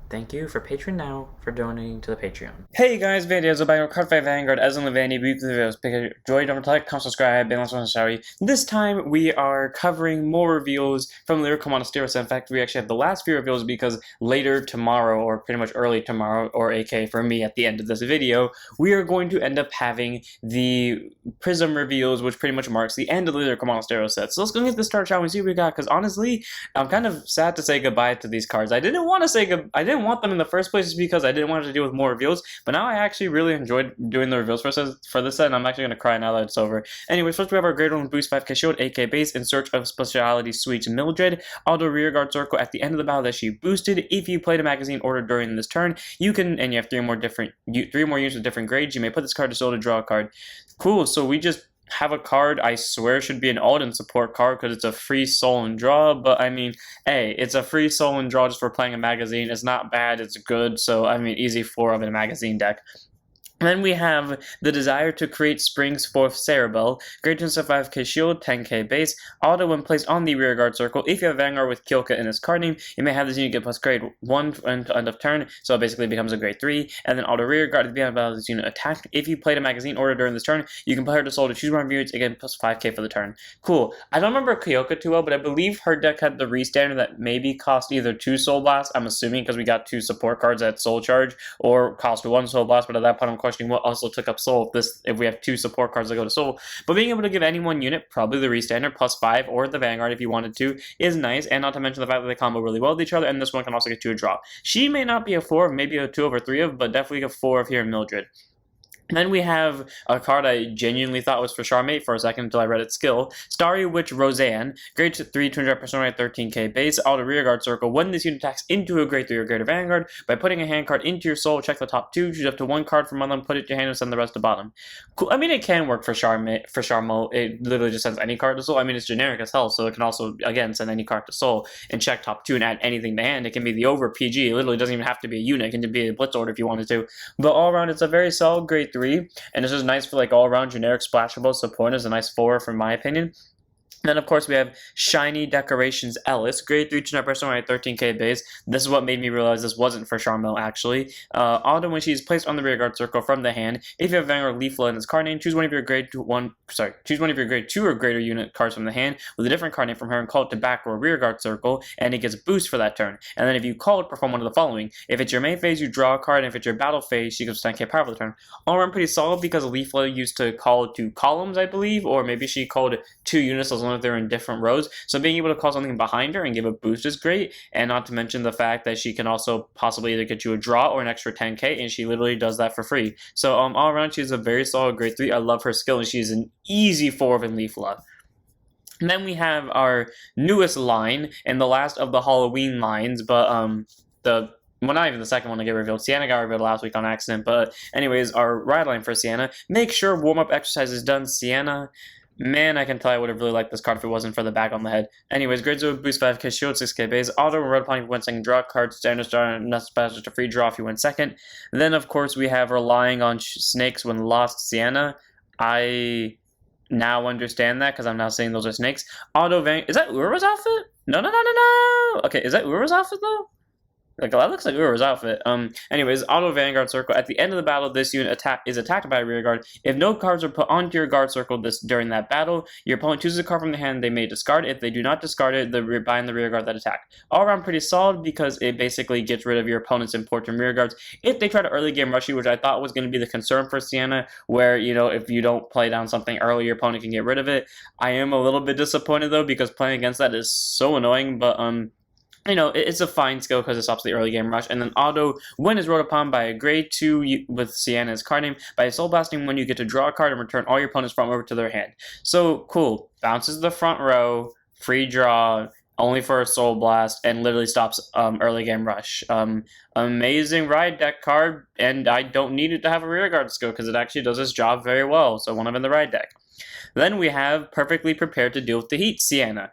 Thank you for Patreon now for donating to the Patreon. Hey guys, Ezel back with Card 5 Vanguard, Ezel and Vanity, weekly videos. Pick a joy, don't like, comment, subscribe, and let's watch sorry. This time we are covering more reveals from Lyrical Monasteros. In fact, we actually have the last few reveals because later tomorrow, or pretty much early tomorrow, or AK for me at the end of this video, we are going to end up having the Prism reveals, which pretty much marks the end of the Lyrical Monasteros set. So let's go get this start, shall we see what we got, because honestly, I'm kind of sad to say goodbye to these cards. I didn't want to say goodbye. I didn't want them in the first place just because I didn't want to deal with more reveals, but now I actually really enjoyed doing the reveals for this set, and I'm actually going to cry now that it's over. Anyways, first we have our Great One Boost 5k Shield, AK base, in search of Speciality Suite Mildred. Auto Rearguard Circle at the end of the battle that she boosted. If you played a magazine order during this turn, you can, and you have three more units with different grades, you may put this card to soul to draw a card. Cool, so we just have a card I swear should be an Alden support card because it's a free soul and draw, but I mean, hey, it's a free soul and draw just for playing a magazine. It's not bad, it's good, so I mean, easy 4 of a magazine deck. Then we have the Desire to Create Spring's 4th Cerebell, Great 5k Shield, 10k base, auto when placed on the rearguard circle. If you have Vanguard with Kyoka in its card name, you may have this unit get plus grade 1 until end of turn, so it basically becomes a grade 3, and then auto rearguard at the beginning of this unit attacked. If you played a magazine order during this turn, you can play her to soul to choose one of your units, again plus 5k for the turn. Cool. I don't remember Kyoka too well, but I believe her deck had the restander that maybe cost either 2 Soul Blasts, I'm assuming because we got 2 support cards at Soul Charge, or cost 1 Soul Blast, but at that point I'm questioning what also took up soul if we have 2 support cards that go to soul. But being able to give any one unit, probably the restander, plus 5 or the Vanguard if you wanted to, is nice, and not to mention the fact that they combo really well with each other, and this one can also get you a draw. She may not be a 4 of, maybe a 2 of or 3 of, but definitely a 4 of here in Mildred. Then we have a card I genuinely thought was for Charmate for a second until I read its skill. Starry Witch Roseanne, grade 3, 200% 13k base, auto rearguard circle. When this unit attacks into a grade 3 or greater Vanguard, by putting a hand card into your soul, check the top 2, choose up to 1 card from them, put it to your hand, and send the rest to bottom. Cool. I mean, it can work for Charmate, for Charmo. It literally just sends any card to soul. I mean, it's generic as hell, so it can also, again, send any card to soul and check top 2 and add anything to hand. It can be the over PG. It literally doesn't even have to be a unit. It can be a blitz order if you wanted to. But all around, it's a very solid grade 3. And it's just nice for like all-around generic splashable support. Is a nice 4 from my opinion. Then, of course, we have Shiny Decorations Ellis, grade 3 200% 13k base. This is what made me realize this wasn't for Charmel, actually. Auto, when she is placed on the rearguard circle from the hand, if you have Vanguard Leaflet in its card name, choose one of your grade 2 or greater unit cards from the hand with a different card name from her and call it to back or rearguard circle, and it gets boost for that turn. And then if you call it, perform one of the following. If it's your main phase, you draw a card, and if it's your battle phase, she gives 10k power for the turn. All around pretty solid because Leaflet used to call 2 columns, I believe, or maybe she called 2 units as long as they're in different rows. So being able to call something behind her and give a boost is great, and not to mention the fact that she can also possibly either get you a draw or an extra 10k, and she literally does that for free. So all around, she's a very solid grade 3. I love her skill, and she's an easy 4 of in Leaflet. And then we have our newest line, and the last of the Halloween lines, but well, not even the second one to get revealed. Sienna got revealed last week on accident, but anyways, our ride line for Sienna. Make sure warm-up exercise is done, Sienna. Man, I can tell I would have really liked this card if it wasn't for the back on the head. Anyways, grade 0 boost 5k shield, 6k base, auto red upon you win second draw card, standard star, nuts pass just a free draw if you win second. Then, of course, we have relying on snakes when lost Sienna. I now understand that because I'm now saying those are snakes. Auto Van. Is that Ura's outfit? No. Okay, is that Ura's outfit though? Like, that looks like Ura's outfit. Anyways, auto Vanguard circle. At the end of the battle, this unit is attacked by a rear guard. If no cards are put onto your guard circle during that battle, your opponent chooses a card from the hand they may discard. If they do not discard it, they bind the rear guard that attacked. All around pretty solid because it basically gets rid of your opponent's important rear guards. If they try to early game rush you, which I thought was going to be the concern for Sienna, where, you know, if you don't play down something early, your opponent can get rid of it. I am a little bit disappointed though because playing against that is so annoying, but you know, it's a fine skill because it stops the early game rush. And then auto, when is wrote upon by a grade 2 with Sienna's card name, by a soul blasting when you get to draw a card and return all your opponent's front over to their hand. So, cool. Bounces the front row, free draw, only for a soul blast, and literally stops early game rush. Amazing ride deck card, and I don't need it to have a rearguard skill because it actually does its job very well. So one of in the ride deck. Then we have perfectly prepared to deal with the heat, Sienna.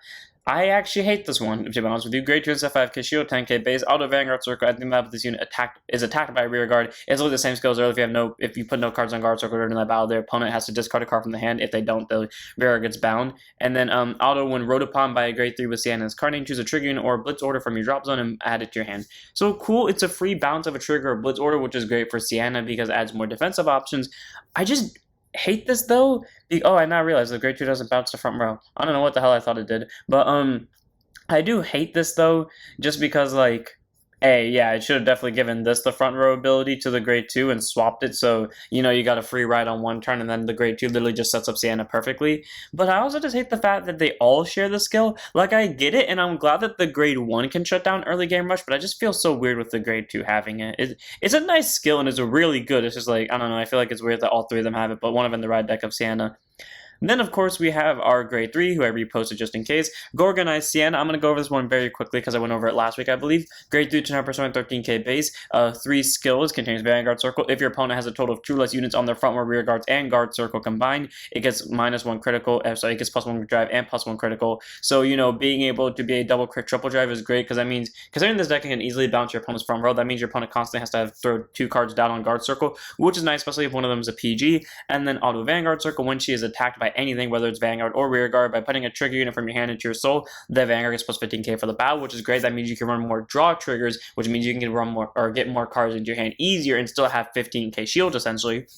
I actually hate this one, to be honest with you. Grade 2 instead 5k shield, 10k base, auto Vanguard Circle. At the map, this unit is attacked by a rear guard. It's literally the same skills earlier. If you put no cards on Guard Circle during that battle, their opponent has to discard a card from the hand. If they don't, the rear guard gets bound. And then auto when rode upon by a grade 3 with Sienna's card name, choose a trigger unit or a blitz order from your drop zone and add it to your hand. So cool, it's a free bounce of a trigger or blitz order, which is great for Sienna because it adds more defensive options. I just hate this though. I now realize the grade 2 doesn't bounce the front row. I don't know what the hell I thought it did, but I do hate this though, just because like, it should have definitely given this the front row ability to the grade 2 and swapped it so, you got a free ride on one turn and then the grade 2 literally just sets up Sienna perfectly. But I also just hate the fact that they all share the skill. Like, I get it, and I'm glad that the grade 1 can shut down early game rush, but I just feel so weird with the grade 2 having it. It's a nice skill and it's really good. It's just like, I don't know, I feel like it's weird that all three of them have it, but one of them in the ride deck of Sienna. And then, of course, we have our grade 3, who I reposted just in case. Gorgonized Sienna. I'm going to go over this one very quickly because I went over it last week, I believe. Grade 3 to 9%, 13k base. 3 skills, contains Vanguard Circle. If your opponent has a total of 2 less units on their front or rear guards and Guard Circle combined, it gets -1 critical. It gets +1 drive and +1 critical. So, being able to be a double crit triple drive is great because that means, considering this deck can easily bounce your opponent's front row, that means your opponent constantly has to throw 2 cards down on Guard Circle, which is nice, especially if one of them is a PG. And then auto Vanguard Circle, when she is attacked by anything, whether it's Vanguard or rear guard, by putting a trigger unit from your hand into your soul, the Vanguard gets +15k for the battle, which is great. That means you can run more draw triggers, which means you can run more or get more cards into your hand easier and still have 15k shield essentially.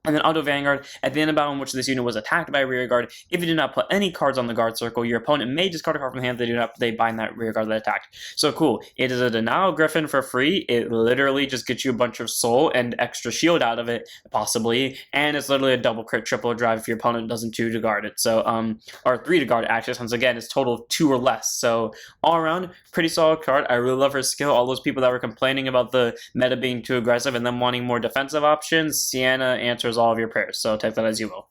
And then auto Vanguard, at the end of battle in which this unit was attacked by a rear guard, if you did not put any cards on the Guard Circle, your opponent may discard a card from the hand they bind that rear guard that attacked. So cool. It is a Denial Griffin for free. It literally just gets you a bunch of soul and extra shield out of it, possibly. And it's literally a double crit triple drive if your opponent doesn't 2 to guard it. So, or 3 to guard it actually, since again, it's total of 2 or less. So all around, pretty solid card. I really love her skill. All those people that were complaining about the meta being too aggressive and them wanting more defensive options, Sienna answers all of your prayers, so take that as you will.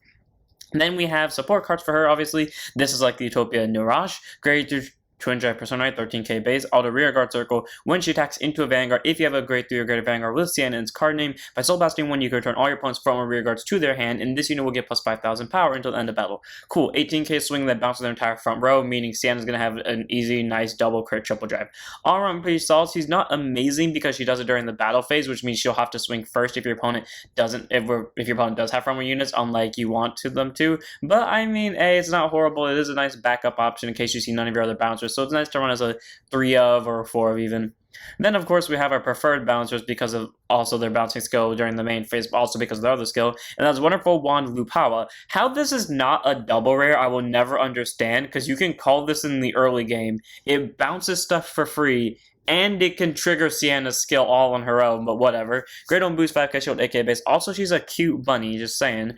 And then we have support cards for her, obviously. This is like the Utopia Niraj, grade 3 Twin Drive Personite, 13k base, auto rear guard circle. When she attacks into a Vanguard, if you have a grade 3 or greater Vanguard with Sienna in its card name, by soul blasting one, you can return all your opponent's front or rear guards to their hand, and this unit will get plus 5,000 power until the end of battle. Cool, 18k swing that bounces their entire front row, meaning Sienna's going to have an easy, nice double crit triple drive. All around pretty solid. She's not amazing because she does it during the battle phase, which means she'll have to swing first if your opponent doesn't, if your opponent does have front row units, unlike you want them to. But I mean, it's not horrible. It is a nice backup option in case you see none of your other bouncers, so it's nice to run as a 3 of or 4 of even. Then, of course, we have our preferred bouncers because of also their bouncing skill during the main phase, but also because of their other skill, and that's Wonderful Wand Lupawa. How this is not a double rare, I will never understand, because you can call this in the early game. It bounces stuff for free, and it can trigger Sienna's skill all on her own, but whatever. Great on boost 5k shield, 8k base. Also, she's a cute bunny, just saying.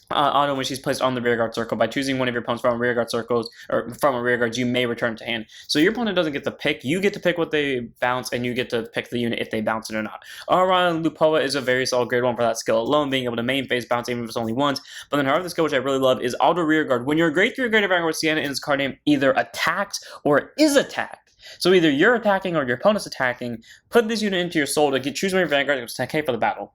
Auto when she's placed on the rear guard circle. By choosing one of your opponent's from rear guard circles or from a rear guard, you may return to hand. So your opponent doesn't get to pick. You get to pick what they bounce, and you get to pick the unit if they bounce it or not. Aron Lupoa is a very solid grade 1 for that skill alone, being able to main phase bounce even if it's only once. But then her other skill, which I really love, is auto rear guard. When your grade 3 or greater Vanguard with Sienna in its card name either attacks or is attacked. So either you're attacking or your opponent's attacking, put this unit into your soul to choose one of your Vanguard, it's 10k for the battle.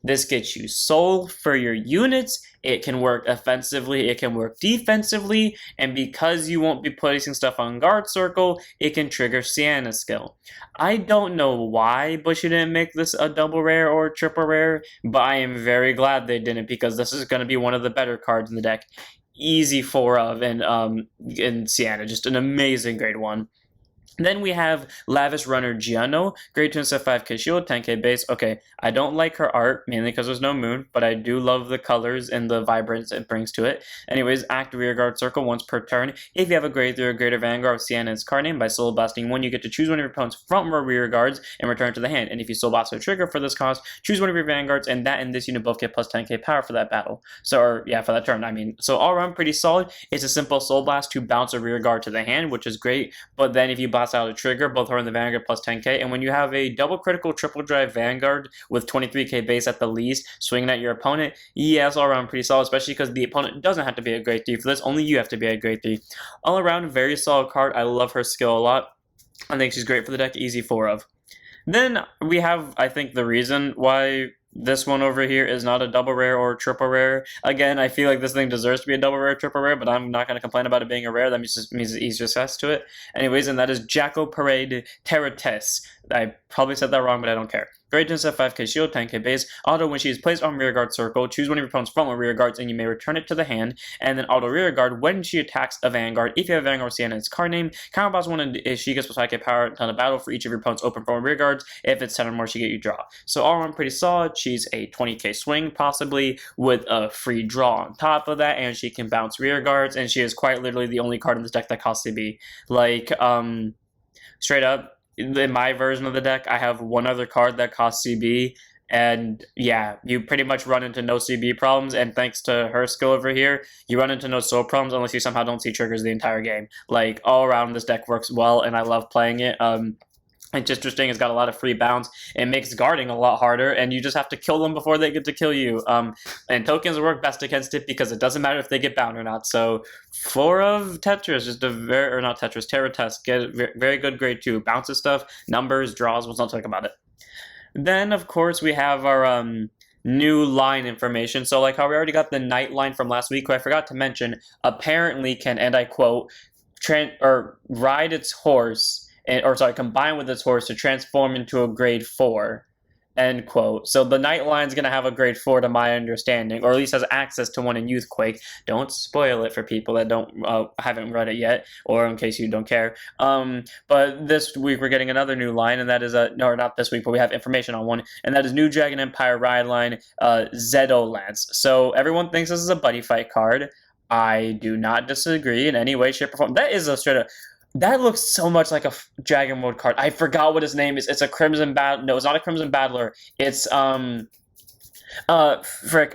This gets you soul for your units. It can work offensively, it can work defensively, and because you won't be placing stuff on Guard Circle, it can trigger Sienna's skill. I don't know why Bushy didn't make this a double rare or a triple rare, but I am very glad they didn't, because this is going to be one of the better cards in the deck. Easy 4 of, and Sienna, just an amazing grade 1. Then we have Lavish Runner Giano, grade 2 instead 5k shield, 10k base. Okay, I don't like her art, mainly because there's no moon, but I do love the colors and the vibrance it brings to it. Anyways, act rear guard circle once per turn. If you have a grade 3 or greater Vanguard of Sienna's card name, by soul blasting one, you get to choose one of your opponent's front or rear guards and return it to the hand. And if you soul blast a trigger for this cost, choose one of your Vanguards, and that and this unit both get plus 10k power for that battle. So, for that turn, I mean. So all around pretty solid. It's a simple soul blast to bounce a rear guard to the hand, which is great, but then if you blast out a trigger, both her and the Vanguard plus 10k, and when you have a double critical triple drive Vanguard with 23k base at the least, swinging at your opponent, it's all around pretty solid, especially because the opponent doesn't have to be a grade 3 for this, only you have to be a grade 3. All around, very solid card. I love her skill a lot. I think she's great for the deck, easy 4 of. Then we have, I think, the reason why This one over here is not a double rare or triple rare. Again, I feel like this thing deserves to be a double rare, triple rare, but I'm not going to complain about it being a rare. That means easy access to it. Anyways, and that is Jacko Parade Terrates. I probably said that wrong, but I don't care. Great Genesis 5k shield, 10k base. Auto, when she is placed on rear guard circle, choose one of your opponent's frontline rear guards and you may return it to the hand. And then auto rear guard when she attacks a vanguard. If you have Vanguard Sienna, its card name. Counter boss one is she gets plus 5k power on the battle for each of your opponent's open front rear guards. If it's 10 or more, she get you draw. So all around pretty solid. She's a 20k swing, possibly with a free draw on top of that, and she can bounce rear guards. And she is quite literally the only card in this deck that costs CB. Like, straight up. In my version of the deck, I have one other card that costs CB, and yeah, you pretty much run into no CB problems, and thanks to her skill over here, you run into no soul problems unless you somehow don't see triggers the entire game. Like, all around, this deck works well, and I love playing it. It's interesting, it's got a lot of free bounce, it makes guarding a lot harder, and you just have to kill them before they get to kill you. And tokens work best against it because it doesn't matter if they get bound or not. So 4 of Tetris, just a very, or not Tetris, Terra Test, get very good grade 2. Bounces stuff, numbers, draws, let's not talk about it. Then, of course, we have our new line information. So like how we already got the night line from last week, who I forgot to mention, apparently can, and I quote, ride its horse, combine with its horse to transform into a grade 4, end quote. So the Night Line's going to have a grade 4 to my understanding, or at least has access to one in Youthquake. Don't spoil it for people that haven't read it yet, or in case you don't care. But this week we're getting another new line, and that is, no, not this week, but we have information on one, and that is New Dragon Empire Ride Line, Zedo Lance. So everyone thinks this is a buddy fight card. I do not disagree in any way, shape, or form. That is a straight up... That looks so much like a Dragon Mode card. I forgot what his name is. It's a Crimson Battle. No, it's not a Crimson Battler. It's, frick,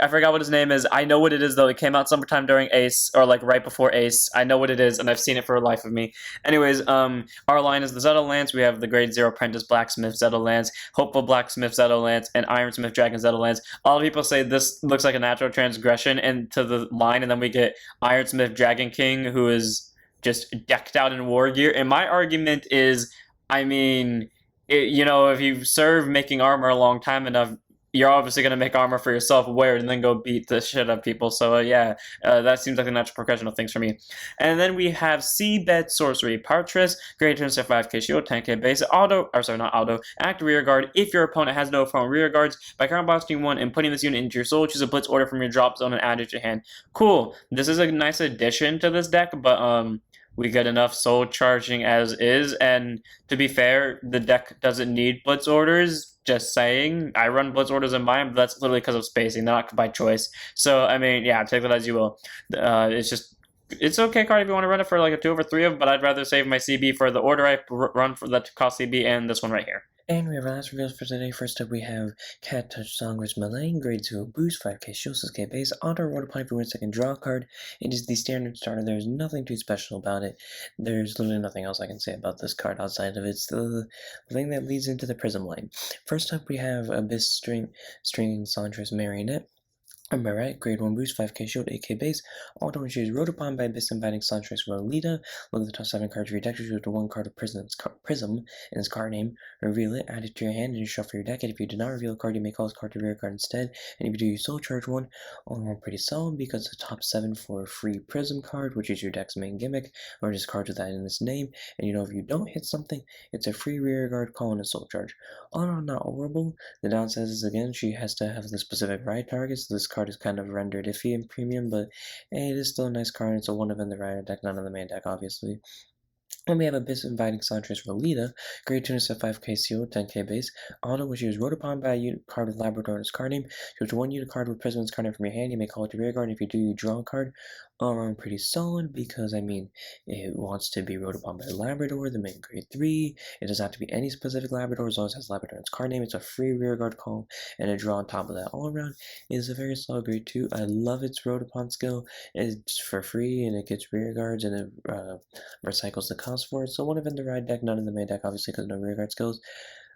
I forgot what his name is. I know what it is, though. It came out summertime during Ace, or, like, right before Ace. I know what it is, and I've seen it for the life of me. Anyways, our line is the Zeto Lance. We have the Grade 0 Apprentice Blacksmith Zeto Lance, Hopeful Blacksmith Zeto Lance, and Ironsmith Dragon Zeto Lance. A lot of people say this looks like a natural transgression into the line, and then we get Ironsmith Dragon King, who is just decked out in war gear. And my argument is, I mean, if you serve making armor a long time enough, you're obviously going to make armor for yourself, wear it, and then go beat the shit out of people. So that seems like a natural progression of things for me. And then we have Seabed Sorcery Partris, Great Turns to 5k shield, 10k base, act rear guard. If your opponent has no front rear guards, by counterboxing 1 and putting this unit into your soul, choose a blitz order from your drop zone and add it to your hand. Cool. This is a nice addition to this deck, but we get enough soul charging as is, and to be fair, the deck doesn't need blitz orders. Just saying. I run blitz orders in mine, but that's literally because of spacing, not by choice. So, I mean, yeah, take that as you will. It's okay card if you want to run it for like a 2 over 3 of, but I'd rather save my CB for the order I run for that cost CB and this one right here. And we have our last reveals for today. First up, we have Cat Touch Songwritch Melee, grade 0 boost, 5k shield, 6k base, auto roll upon for 1 second draw card. It is the standard starter. There's nothing too special about it. There's literally nothing else I can say about this card outside of it's the thing that leads into the Prism line. First up, we have Abyss String Sandra's Marionette. Am I right? Grade 1 boost, 5k shield, 8k base. Auto when she is rode upon by ISMatic Sunstress Rolita. Look at the top 7 cards of your deck. Choose the 1 card of Prism in its card name. Reveal it, add it to your hand, and you shuffle your deck. And if you do not reveal a card, you may call this card to rear card instead. And if you do, you soul charge 1. All around pretty solid because the top 7 for a free Prism card, which is your deck's main gimmick, or just cards with that in its name. And if you don't hit something, it's a free rear guard call and a soul charge. All around not horrible. The downside is, again, she has to have the specific ride target, so this card is kind of rendered iffy in premium, but hey, it is still a nice card. It's a one of in the rider deck, not in the main deck, obviously. And we have Abyss Inviting Santress Rolita, grade 2 to 5k seal, 10k base. Auto, when she is rode upon by a unit card with Labrador in its card name. Choose 1 unit card with Prism's card name from your hand. You may call it to rear guard. If you do, you draw a card. All around pretty solid because, I mean, it wants to be rode upon by Labrador, the main grade 3. It doesn't have to be any specific Labrador as long as it has Labrador in its card name. It's a free rear guard call and a draw on top of that. All around is a very solid grade 2. I love its rode upon skill. It's for free and it gets rear guards and it recycles the cost for it. So one of in the ride deck, none in the main deck, obviously, because no rear guard skills.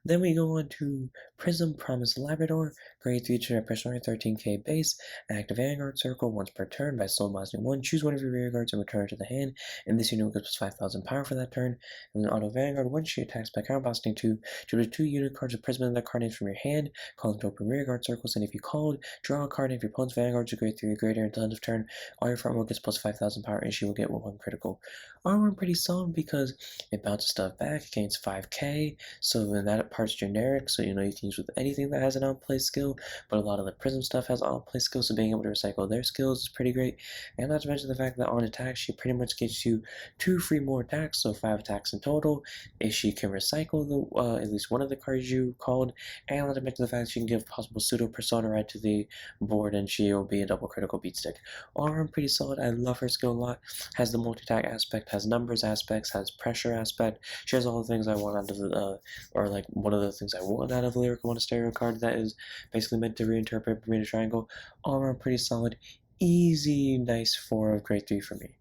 Then we go on to Prism Promise Labrador, grade 3 to personal 13k base, active Vanguard Circle once per turn by soul blasting 1. Choose one of your rear guards and return it to the hand, and this unit gets 5,000 power for that turn. And then Auto Vanguard, when she attacks by counter blasting 2, choose 2 unit cards of Prism and their card names from your hand, call them to open rear guard circles, and if you called, draw a card, and if your opponent's Vanguard is grade 3 or greater until end of turn, all your front row gets plus 5,000 power, and she will get 1 critical. Armor pretty solid because it bounces stuff back, it gains 5k, so then that part's generic, so you can use with anything that has an outplay skill, but a lot of the Prism stuff has outplay skills, so being able to recycle their skills is pretty great. And not to mention the fact that on attack, she pretty much gives you 2 free more attacks, so 5 attacks in total, if she can recycle the at least one of the cards you called, and not to mention the fact that she can give possible pseudo persona right to the board, and she will be a double critical beat stick. All around pretty solid. I love her skill a lot. Has the multi-attack aspect, has numbers aspects, has pressure aspect. She has all the things I want out of the or like one of the things I want out of a Lyrical Monasterio card that is basically meant to reinterpret Bermuda Triangle. All around pretty solid. Easy, nice 4 of grade 3 for me.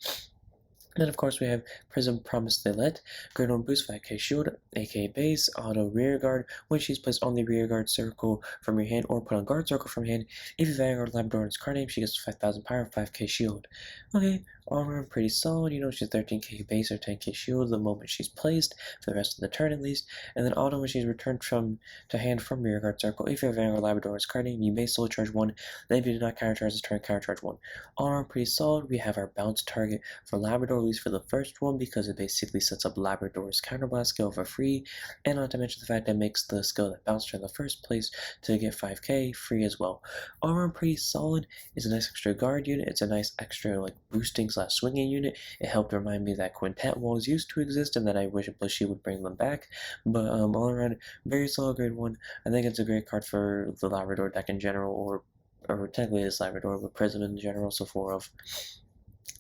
Then, of course, we have Prism Promise They Let, grade 1 boost 5k shield, aka base, auto rear guard, when she's placed on the rear guard circle from your hand or put on guard circle from your hand. If you Vanguard Labrador in its card name, she gets 5,000 power, 5k shield. Okay, armor pretty solid, she's 13k base or 10k shield the moment she's placed, for the rest of the turn at least. And then auto when she's returned to hand from rear guard circle. If you have Vanguard Labrador in its card name, you may soul charge 1, then if you do not counter charge this turn, counter charge 1. Armor pretty solid, we have our bounce target for Labrador, at least for the first one, because it basically sets up Labrador's counterblast skill for free, and not to mention the fact that it makes the skill that bounced her in the first place to get 5k free as well. Armor pretty solid, it's a nice extra guard unit, it's a nice extra boosting / swinging unit. It helped remind me that Quintet walls used to exist and that I wish she would bring them back, but all around, very solid grade 1. I think it's a great card for the Labrador deck in general, or technically it's Labrador, but Prism in general, so 4 of.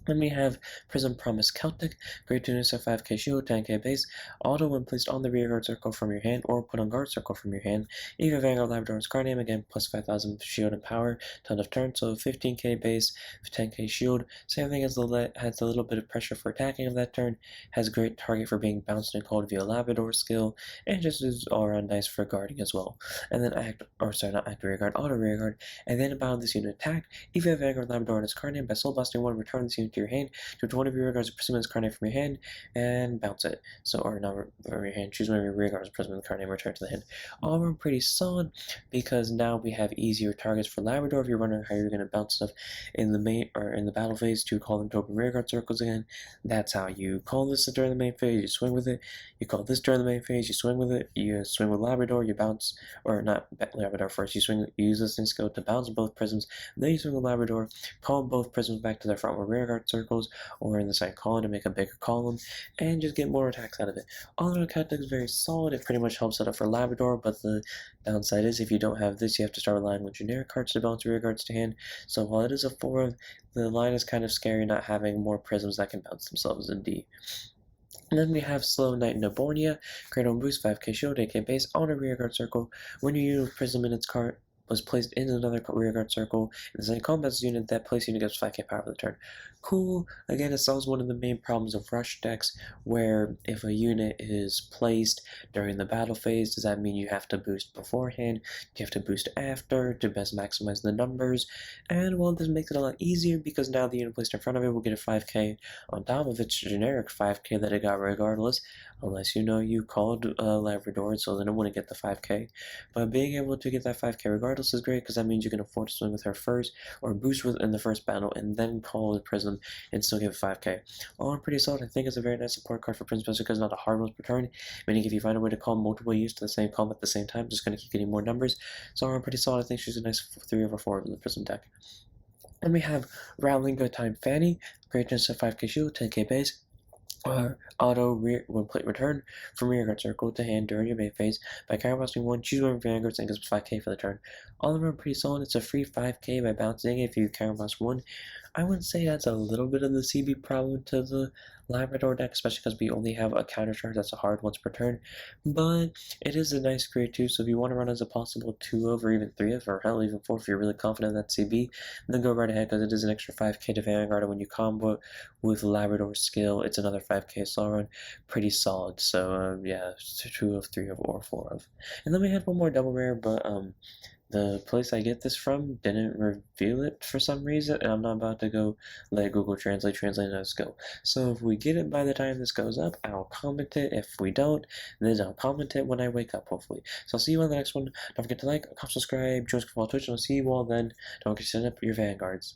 Then we have Prism Promise Celtic, grade 2 so 5k shield, 10k base, auto when placed on the rear guard circle from your hand or put on guard circle from your hand. If you have Vanguard Labrador's card name, again, plus 5,000 shield and power, ton of turn, so 15k base, 10k shield. Same thing as the Let, has a little bit of pressure for attacking of that turn, has great target for being bounced and called via Labrador skill, and just is all around nice for guarding as well. And then rear guard, auto rear guard, and then about this unit attack. If you have Vanguard Labrador in its card name, by soul blasting 1, return this unit to your hand, choose one of your rear guards of Prism card name from your hand, and bounce it. So, or not from your hand, choose one of your rear guards of Prism card name, return to the hand. All around pretty solid, because now we have easier targets for Labrador. If you're wondering how you're going to bounce stuff in the main or in the battle phase to call them to open rear guard circles again, that's how you call this during the main phase, you swing with it. You call this during the main phase, you swing with it. You swing with Labrador, you bounce, or not Labrador first, you use this thing skill to bounce both Prisms, then you swing with Labrador, call both Prisms back to their front or rear guard circles, or in the side column to make a bigger column, and just get more attacks out of it. All in all, Celtic is very solid. It pretty much helps set up for Labrador, but the downside is if you don't have this, you have to start relying on generic cards to bounce rear guards to hand. So while it is a 4, the line is kind of scary not having more Prisms that can bounce themselves in D. And then we have Slow Knight Nabornia, grade 1 boost, 5k shield, 8k base, on a rear guard circle. When you use Prism in its card, was placed in another rear guard circle, and the same combat unit, that place unit gets 5k power for the turn. Cool. Again, it solves one of the main problems of rush decks, where if a unit is placed during the battle phase, does that mean you have to boost beforehand? Do you have to boost after to best maximize the numbers? And well, this makes it a lot easier because now the unit placed in front of it will get a 5k on top of its generic 5k that it got regardless, unless you called Labrador, so then it wouldn't get the 5k. But being able to get that 5k regardless is great because that means you can afford to swing with her first or boost with in the first battle and then call the Prism and still give 5k. All in pretty solid. I think it's a very nice support card for Prism because it's not a hard one per turn, meaning if you find a way to call multiple units to the same column at the same time, just going to keep getting more numbers. So all in pretty solid. I think she's a nice 3 over 4 in the Prism deck. Then we have Rowling Good Time Fanny, great chance of 5k shield, 10k base. Auto when plate return from rear guard circle to hand during your main phase by counterblasting 1, choose one of your vanguards and gives 5k for the turn. All around pretty solid. It's a free 5k by bouncing if you counterblast 1. I wouldn't say that's a little bit of the CB problem to the Labrador deck, especially because we only have a counter charge that's a hard once per turn, but it is a nice grade too, so if you want to run as a possible 2 of or even 3 of, or hell, even 4 if you're really confident in that CB, then go right ahead because it is an extra 5k to Vanguard, and when you combo it with Labrador skill, it's another 5k slow run, pretty solid. So yeah, 2 of, 3 of, or 4 of. And then we had one more double rare, but the place I get this from didn't reveal it for some reason, and I'm not about to go let Google Translate as go. So if we get it by the time this goes up, I'll comment it. If we don't, then I'll comment it when I wake up, hopefully. So I'll see you on the next one. Don't forget to like, comment, subscribe, join us on Twitch, and I'll see you all then. Don't forget to set up your Vanguards.